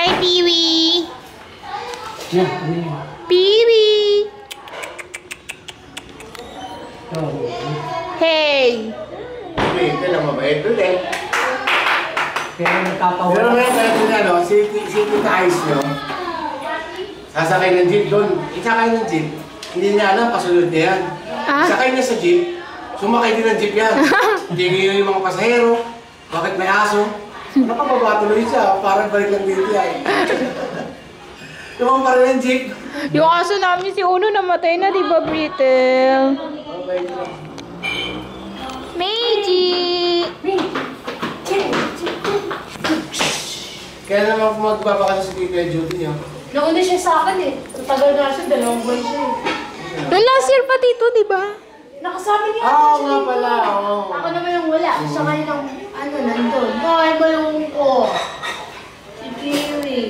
Hi, Peewee! Yeah, Peewee! Hey! Ito lang mabait ulit. kaya nagtatawa. Pero ngayon tayo din ano, si Tita Ice nyo, sasakay ng jeep doon. Isakay ng jeep, hindi niya alam, pasunod niya yan. Ah? Isakay niya sa jeep, sumakay din ng jeep yan. Hindi niya yung mga pasahero, bakit may aso? Nakababa tuloy siya, parang balik lang dito yan. Tumang pa rin ang jeep. Yung aso namin si Uno namatay na, di ba, Brittle? Okay. Meiji! Kaya naman magpapakasa sa Tita duty niya. Nauna siya sa akin eh. Matagal na siya, 2 buwan siya eh. Noong last year pa dito, di ba? Nakasama niya Oo ako nga pala, oo. Ako naman yung wala. Siya kayo ng, nandun. Ay, malungkot. Si Kiwi.